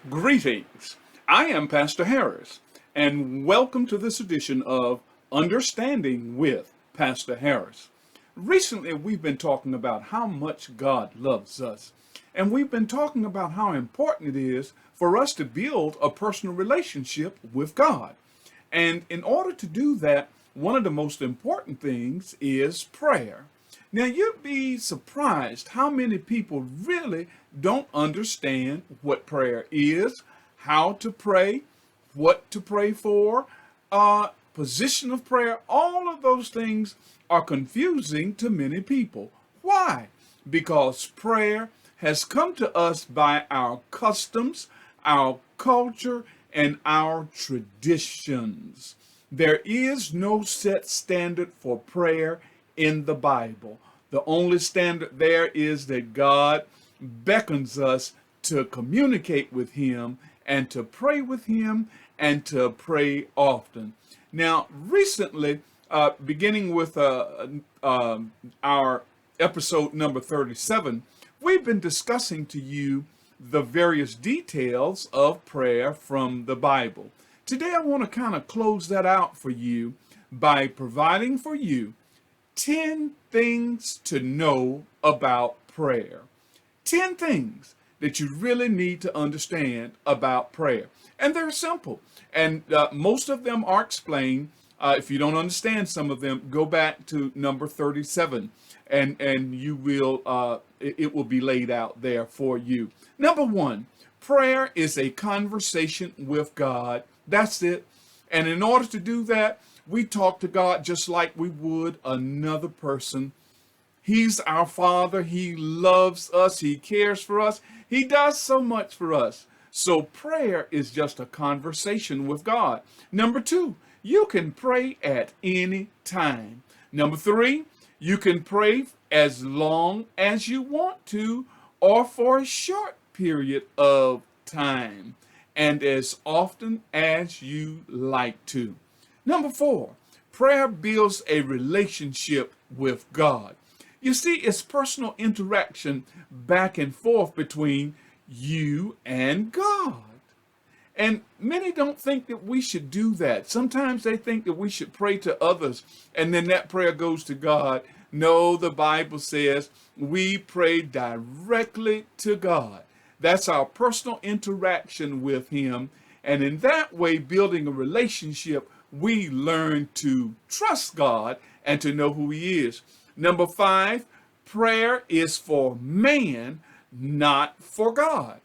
Greetings. I am Pastor Harris, and welcome to this edition of Understanding with Pastor Harris. Recently, we've been talking about how much God loves us, and we've been talking about how important it is for us to build a personal relationship with God. And in order to do that, one of the most important things is prayer. Now, you'd be surprised how many people really don't understand what prayer is, how to pray, what to pray for, position of prayer. All of those things are confusing to many people. Why? Because prayer has come to us by our customs, our culture, and our traditions. There is no set standard for prayer in the Bible. The only standard there is that God beckons us to communicate with Him and to pray with Him and to pray often. Now, recently, beginning with our episode number 37, we've been discussing to you the various details of prayer from the Bible. Today, I want to kind of close that out for you by providing for you 10 things to know about prayer. 10 things that you really need to understand about prayer. And they're simple. And most of them are explained. If you don't understand some of them, go back to number 37 and you will, it will be laid out there for you. Number one, prayer is a conversation with God. That's it. And in order to do that, we talk to God just like we would another person. He's our Father. He loves us. He cares for us. He does so much for us. So prayer is just a conversation with God. Number two, you can pray at any time. Number three, you can pray as long as you want to or for a short period of time and as often as you like to. Number four, prayer builds a relationship with God. You see, it's personal interaction back and forth between you and God. And many don't think that we should do that. Sometimes they think that we should pray to others and then that prayer goes to God. No, the Bible says we pray directly to God. That's our personal interaction with Him. And in that way, building a relationship, we learn to trust God and to know who He is. Number five, prayer is for man, not for God.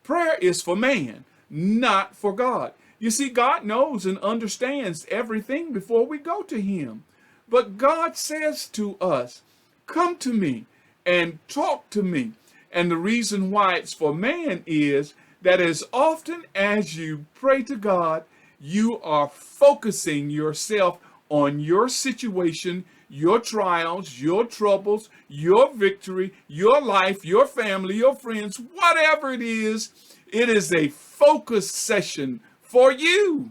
Prayer is for man, not for God. You see, God knows and understands everything before we go to Him. But God says to us, come to me and talk to me. And the reason why it's for man is that as often as you pray to God, you are focusing yourself on your situation, your trials, your troubles, your victory, your life, your family, your friends, whatever it is a focus session for you.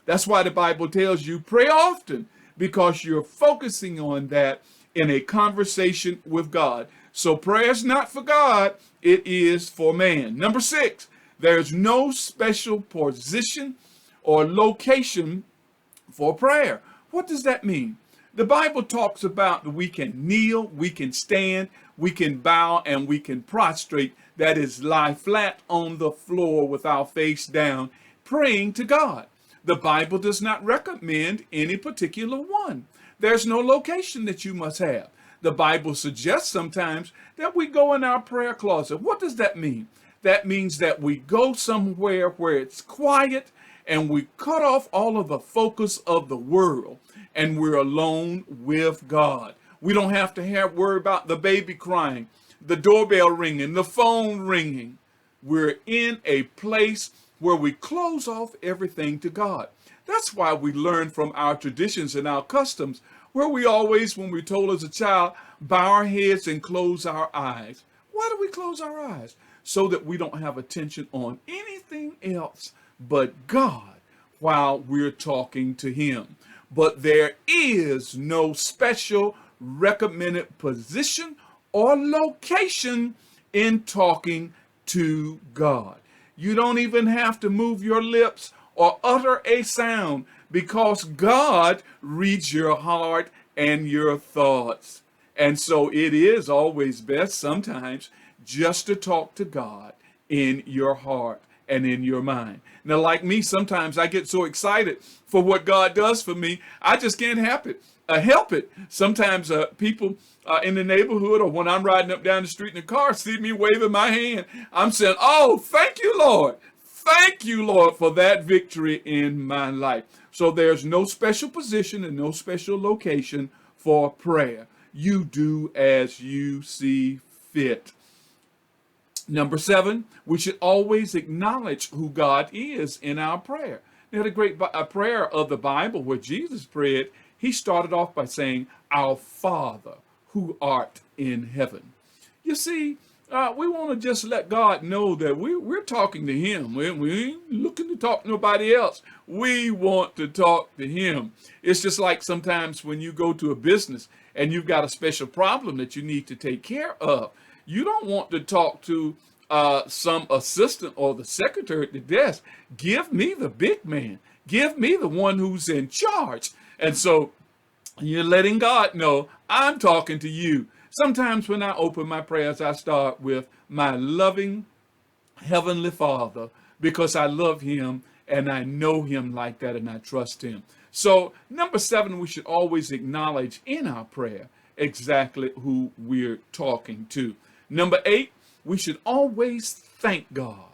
That's why the Bible tells you pray often, because you're focusing on that in a conversation with God. So prayer is not for God, it is for man. Number six, there's no special position or location for prayer. What does that mean? The Bible talks about that we can kneel, we can stand, we can bow, and we can prostrate. That is, lie flat on the floor with our face down, praying to God. The Bible does not recommend any particular one. There's no location that you must have. The Bible suggests sometimes that we go in our prayer closet. What does that mean? That means that we go somewhere where it's quiet and we cut off all of the focus of the world and we're alone with God. We don't have to worry about the baby crying, the doorbell ringing, the phone ringing. We're in a place where we close off everything to God. That's why we learn from our traditions and our customs, where we always, when we're told as a child, bow our heads and close our eyes. Why do we close our eyes? So that we don't have attention on anything else but God while we're talking to Him. But there is no special recommended position or location in talking to God. You don't even have to move your lips or utter a sound because God reads your heart and your thoughts. And so it is always best sometimes just to talk to God in your heart and in your mind. Now, like me, sometimes I get so excited for what God does for me, I just can't help it. Sometimes people in the neighborhood or when I'm riding up down the street in the car see me waving my hand. I'm saying, oh, thank you, Lord. Thank you, Lord, for that victory in my life. So there's no special position and no special location for prayer. You do as you see fit. Number 7, we should always acknowledge who God is in our prayer. Now, the great prayer of the Bible where Jesus prayed, he started off by saying, Our Father, who art in heaven. You see, we want to just let God know that we're talking to him. We ain't looking to talk to nobody else. We want to talk to him. It's just like sometimes when you go to a business and you've got a special problem that you need to take care of. You don't want to talk to some assistant or the secretary at the desk. Give me the big man. Give me the one who's in charge. And so you're letting God know, I'm talking to you. Sometimes when I open my prayers, I start with my loving Heavenly Father because I love him and I know him like that and I trust him. So number 7, we should always acknowledge in our prayer exactly who we're talking to. Number 8, we should always thank God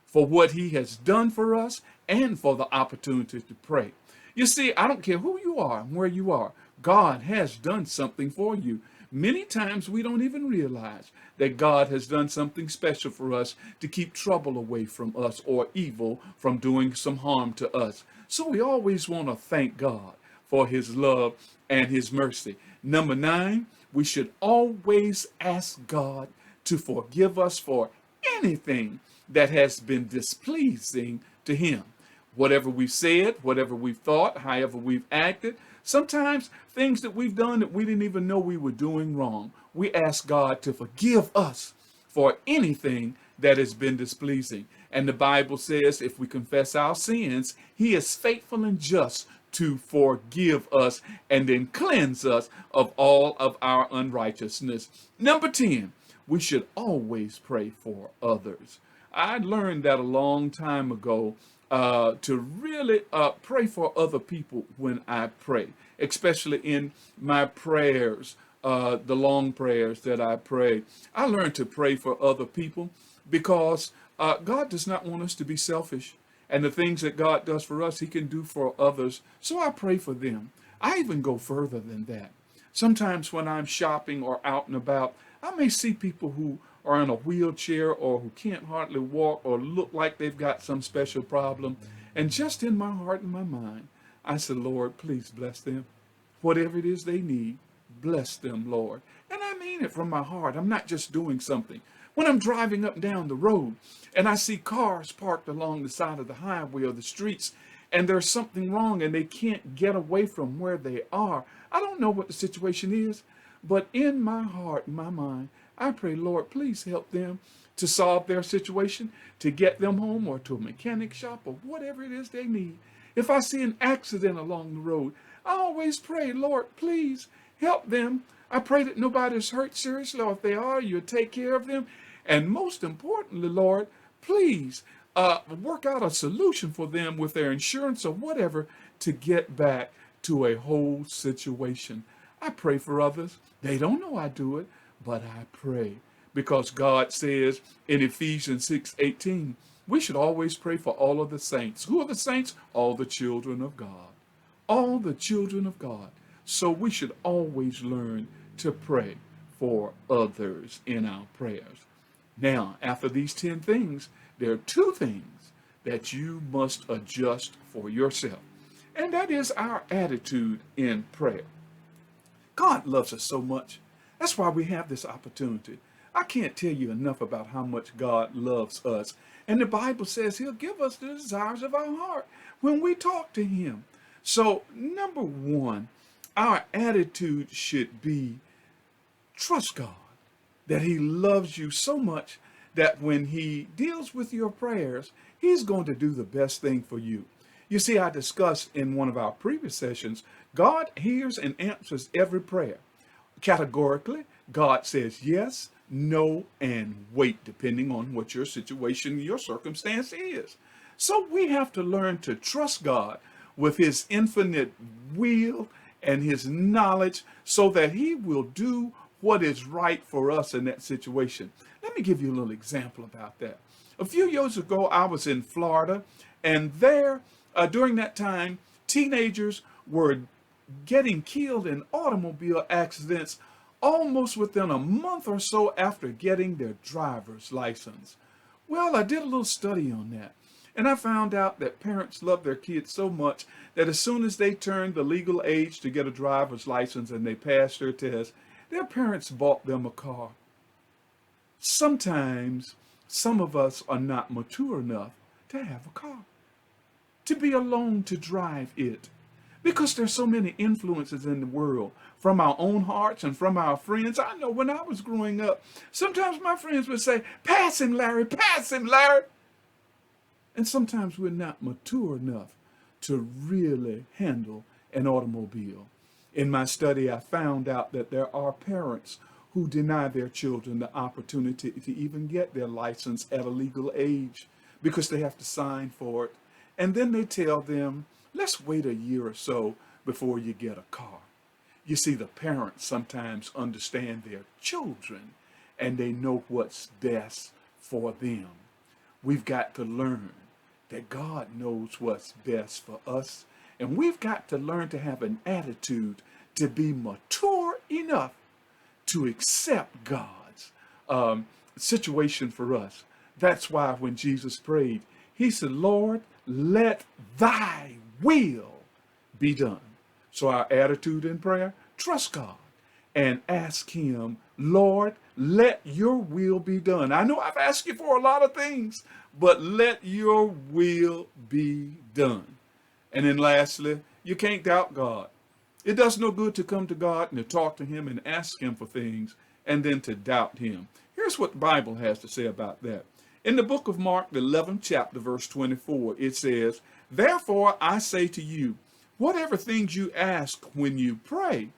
for what he has done for us and for the opportunity to pray. You see, I don't care who you are and where you are. God has done something for you. Many times we don't even realize that God has done something special for us to keep trouble away from us or evil from doing some harm to us. So we always want to thank God for his love and his mercy. Number 9, we should always ask God to forgive us for anything that has been displeasing to him. Whatever we've said, whatever we've thought, however we've acted, sometimes things that we've done that we didn't even know we were doing wrong. We ask God to forgive us for anything that has been displeasing. And the Bible says if we confess our sins, he is faithful and just to forgive us and then cleanse us of all of our unrighteousness. Number 10, we should always pray for others. I learned that a long time ago to really pray for other people when I pray, especially in my prayers, the long prayers that I pray. I learned to pray for other people because God does not want us to be selfish. And the things that God does for us, he can do for others. So I pray for them. I even go further than that. Sometimes when I'm shopping or out and about, I may see people who are in a wheelchair or who can't hardly walk or look like they've got some special problem. And just in my heart and my mind, I say, Lord, please bless them. Whatever it is they need, bless them, Lord. And I mean it from my heart. I'm not just doing something. When I'm driving up and down the road and I see cars parked along the side of the highway or the streets and there's something wrong and they can't get away from where they are, I don't know what the situation is, but in my heart and my mind, I pray, Lord, please help them to solve their situation, to get them home or to a mechanic shop or whatever it is they need. If I see an accident along the road, I always pray, Lord, please help them. I pray that nobody's hurt seriously, or if they are, you'll take care of them. And most importantly, Lord, please work out a solution for them with their insurance or whatever to get back to a whole situation. I pray for others. They don't know I do it, but I pray because God says in Ephesians 6:18, we should always pray for all of the saints. Who are the saints? All the children of God. All the children of God. So we should always learn to pray for others in our prayers. Now, after these 10 things, there are 2 things that you must adjust for yourself. And that is our attitude in prayer. God loves us so much. That's why we have this opportunity. I can't tell you enough about how much God loves us. And the Bible says he'll give us the desires of our heart when we talk to him. So, number 1, our attitude should be trust God, that he loves you so much that when he deals with your prayers, he's going to do the best thing for you. You see, I discussed in one of our previous sessions, God hears and answers every prayer. Categorically, God says yes, no, and wait, depending on what your situation, your circumstance is. So we have to learn to trust God with his infinite will and his knowledge so that he will do what is right for us in that situation. Let me give you a little example about that. A few years ago, I was in Florida, and there, during that time, teenagers were getting killed in automobile accidents almost within a month or so after getting their driver's license. Well, I did a little study on that, and I found out that parents love their kids so much that as soon as they turned the legal age to get a driver's license and they passed their test, their parents bought them a car. Sometimes some of us are not mature enough to have a car, to be alone to drive it. Because there's so many influences in the world from our own hearts and from our friends. I know when I was growing up, sometimes my friends would say, pass him, Larry, pass him, Larry. And sometimes we're not mature enough to really handle an automobile. In my study, I found out that there are parents who deny their children the opportunity to even get their license at a legal age because they have to sign for it. And then they tell them, let's wait a year or so before you get a car. You see, the parents sometimes understand their children and they know what's best for them. We've got to learn that God knows what's best for us, and we've got to learn to have an attitude to be mature enough to accept God's situation for us. That's why when Jesus prayed, he said, Lord, let thy will be done. So our attitude in prayer, trust God and ask him, Lord, let your will be done. I know I've asked you for a lot of things, but let your will be done. And then lastly, you can't doubt God. It does no good to come to God and to talk to him and ask him for things and then to doubt him. Here's what the Bible has to say about that. In the book of Mark, the 11th chapter, verse 24, it says, therefore I say to you, whatever things you ask when you pray,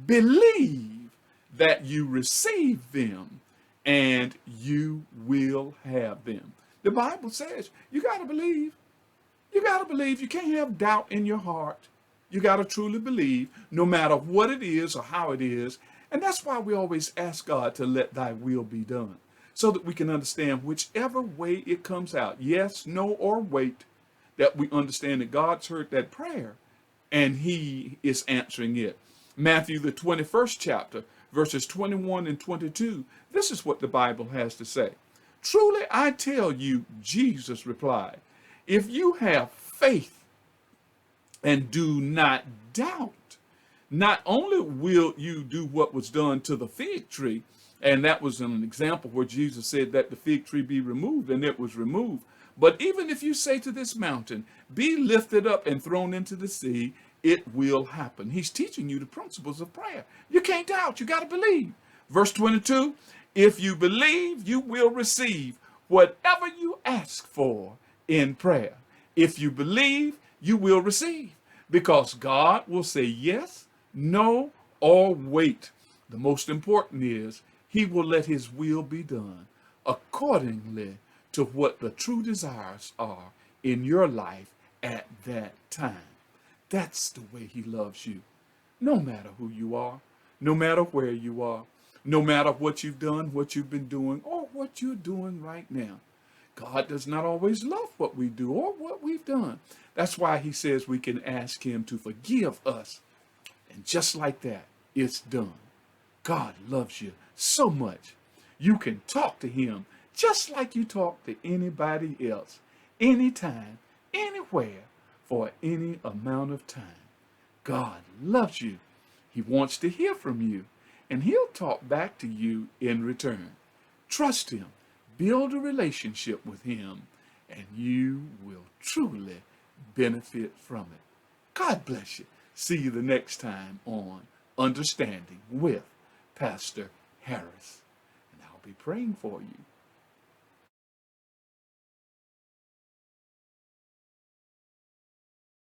believe that you receive them and you will have them. The Bible says you got to believe. You got to believe. You can't have doubt in your heart. You got to truly believe no matter what it is or how it is. And that's why we always ask God to let thy will be done, so that we can understand whichever way it comes out, yes, no, or wait, that we understand that God's heard that prayer and he is answering it. Matthew, the 21st chapter, verses 21 and 22, this is what the Bible has to say. Truly I tell you, Jesus replied, if you have faith and do not doubt, not only will you do what was done to the fig tree, and that was an example where Jesus said that the fig tree be removed, and it was removed. But even if you say to this mountain, be lifted up and thrown into the sea, it will happen. He's teaching you the principles of prayer. You can't doubt. You got to believe. Verse 22, if you believe, you will receive whatever you ask for in prayer. If you believe, you will receive, because God will say yes, no, or wait. The most important is he will let his will be done accordingly to what the true desires are in your life at that time. That's the way he loves you. No matter who you are, no matter where you are, no matter what you've done, what you've been doing, or what you're doing right now. God does not always love what we do or what we've done. That's why he says we can ask him to forgive us. And just like that, it's done. God loves you so much. You can talk to him just like you talk to anybody else, anytime, anywhere, for any amount of time. God loves you. He wants to hear from you, and he'll talk back to you in return. Trust him. Build a relationship with him, and you will truly benefit from it. God bless you. See you the next time on Understanding with Pastor Harris. And I'll be praying for you.